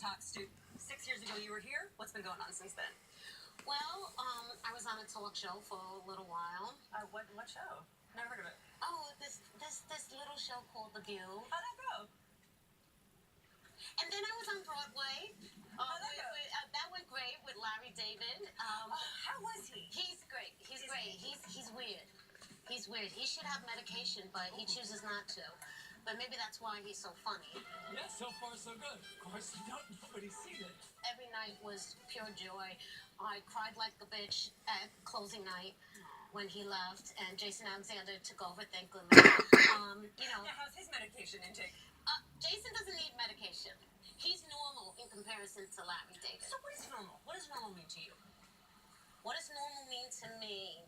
talk, Stoop. 6 years ago you were here. What's been going on since then? Well, I was on a talk show for a little while. What show? Never heard of it. Oh, this little show called The View. How'd that go? And then I was on Broadway. How'd that go? That went great with Larry David. How was he? He's great. He's great. He's weird. He's weird. He should have medication, but he chooses not to. But maybe that's why he's so funny. Yeah, so far so good. Of course, nobody's seen it. Every night was pure joy. I cried like a bitch at closing night when he left, and Jason Alexander took over, thank goodness. Now, how's his medication intake? Jason doesn't need medication. He's normal in comparison to Larry David. So what is normal? What does normal mean to you? What does normal mean to me?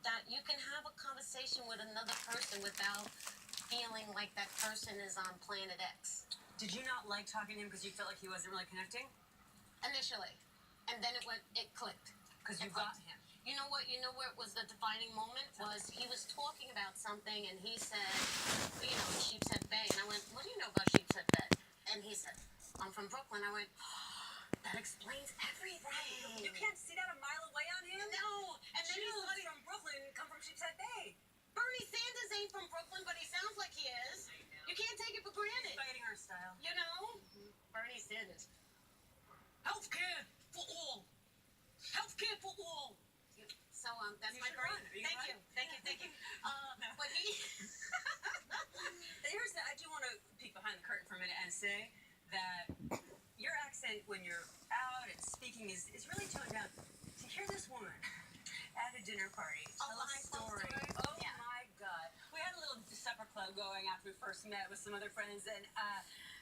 That you can have a conversation with another person without feeling like that person is on planet X. Did you not like talking to him because you felt like he wasn't really connecting? Initially. And then it clicked. Because you got him. You know what was the defining moment? Was he was talking about something and he said, Sheepshead Bay. And I went, what do you know about Sheepshead Bay? And he said, I'm from Brooklyn. I went, that explains everything. You can't see that a mile away on him? No. And then he's from Brooklyn, come from Sheepshead Bay. Bernie Sanders ain't from Brooklyn, but he sounds like he is. You can't take it for granted. Fighting our style. You know? Mm-hmm. Bernie Sanders. Healthcare for all. Healthcare for all. So that's you my should great. run. Are you Thank running? you. But he. I do want to peek behind the curtain for a minute and say that your accent when you're out and speaking is really toned down. To hear this woman at a dinner party tell a story. Oh yeah. My God. We had a little supper club going after we first met with some other friends, and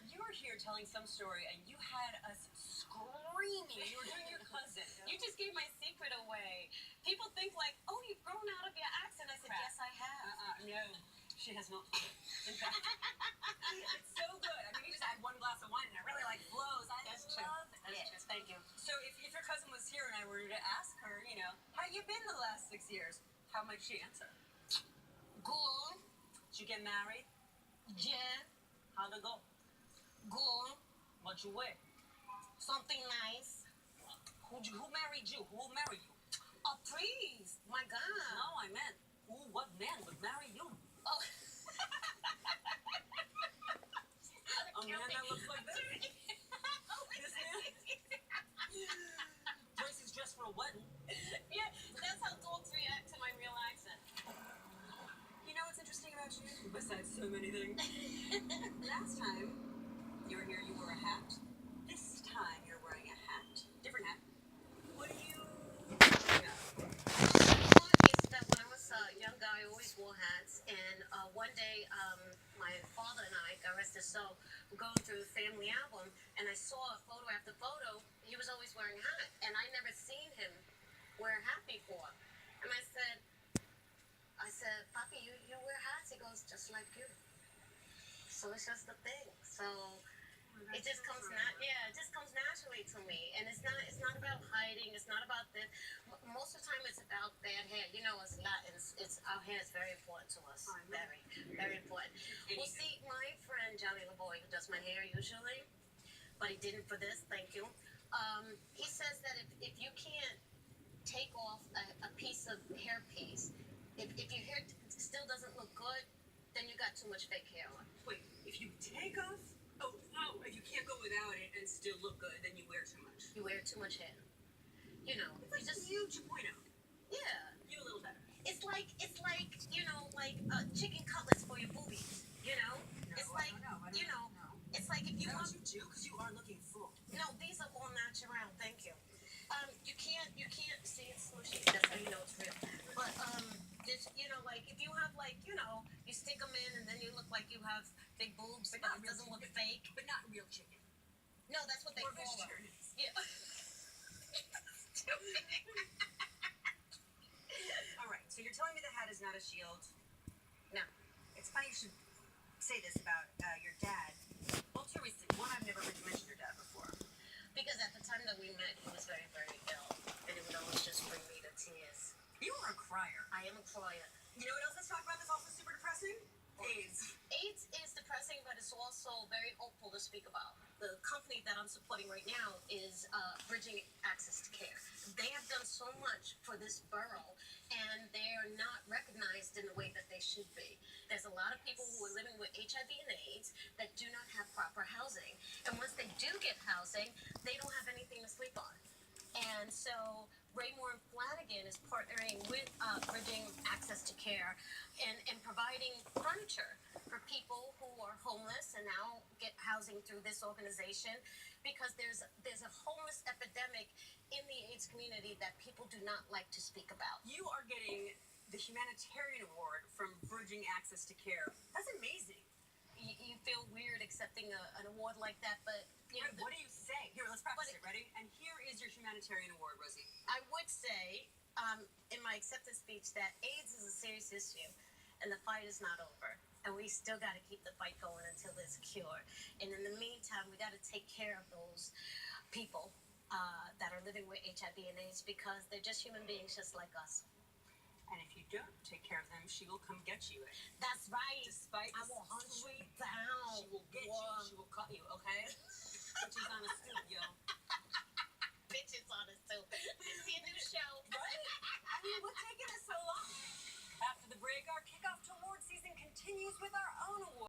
you were here telling some story, and you had us screaming. You were doing your cousin. You just gave my secret away. People think like, oh, you've grown out of your accent. I said, Crap. yes, I have. No, she has not. In fact, it's so good. I mean, you just had one glass of wine, and it really flows. That's love true. it. That's true. Thank you. So if your cousin was here and I were to ask her, how you been the last 6 years, how might she answer? Good. Did you get married? Yeah. How'd it go? Good. What'd you wear? Something nice. Who married you? Who will marry you? Oh, please. My God. No, I meant, what man would marry you? Oh. A man that looks like this? This man? Tracy's dressed for a wedding. Yeah, that's how dogs react to my real accent. You know what's interesting about you? Besides so many things. Last time you were here, you wore a hat. This time you're wearing a hat. Different hat. What do you It's that when I was a young guy, I always wore hats. And one day, my father and I, God rest his soul, were going through the family album, and I saw a photo after photo. He was always wearing a hat, and I never seen him wear a hat before. And I said, Papi, you wear hats? He goes, just like you. So it's just the thing. So it just comes naturally to me, and it's not about hiding. It's not about this. Most of the time, it's about bad hair. As Latins, our hair is very important to us. Very, very important. Well, see, my friend Johnny LaBoy, who does my hair usually, but he didn't for this. Thank you. He says that if you can't take off a piece of hair piece, if your hair still doesn't look good, then you got too much fake hair on. Wait, if you take off? Oh, if you can't go without it and still look good, then you wear too much. You wear too much hair. It's like just you 2.0. Yeah. You a little better. It's like chicken cutlets for your boobies. No, It's like it's like if you know want. what you do? Because you are looking full. No, these are all natural. Thank you. You can't see it's smushy. That's how you know it's real. But just if you have you stick them in and then you look like you have big boobs, but it doesn't look fake. But not real chicken. No, that's what they Or call them. vegetarians. Yeah. All right, so you're telling me the hat is not a shield? No. It's funny you should say this about your dad. Well, two reasons. One, I've never heard you mention your dad before. Because at the time that we met, he was very, very ill, and it would always just bring me to tears. You are a crier. I am a crier. You know what else let's talk about that's also super depressing? AIDS. AIDS is depressing, but it's also very hopeful to speak about. the company that I'm supporting right now is Bridging Access to Care. They have done so much for this borough, and they are not recognized in the way that they should be. There's a lot of people who are living with HIV and AIDS that do not have proper housing, and once they do get housing, they don't have anything to sleep on. And so Raymore and Flanagan is partnering with Bridging Access to Care and providing furniture for people who are homeless and now get housing through this organization, because there's a homeless epidemic in the AIDS community that people do not like to speak about. You are getting the Humanitarian Award from Bridging Access to Care. That's amazing. You feel weird accepting an award like that, but you know, What do you say? Here, let's practice it. Ready? And here is your Humanitarian Award, Rosie. I would say in my acceptance speech that AIDS is a serious issue and the fight is not over. And we still got to keep the fight going until there's a cure. And in the meantime, we got to take care of those people that are living with HIV and AIDS, because they're just human beings just like us. And if you don't take care of them, she will come get you. That's right. Despite I will hunt you down. She will get you. She will cut you, okay? Bitches on a stoop, yo. Bitches on a stoop. This is your new show. Right? I mean, what's taking us so long? After the break, our kickoff to award season continues with our own award.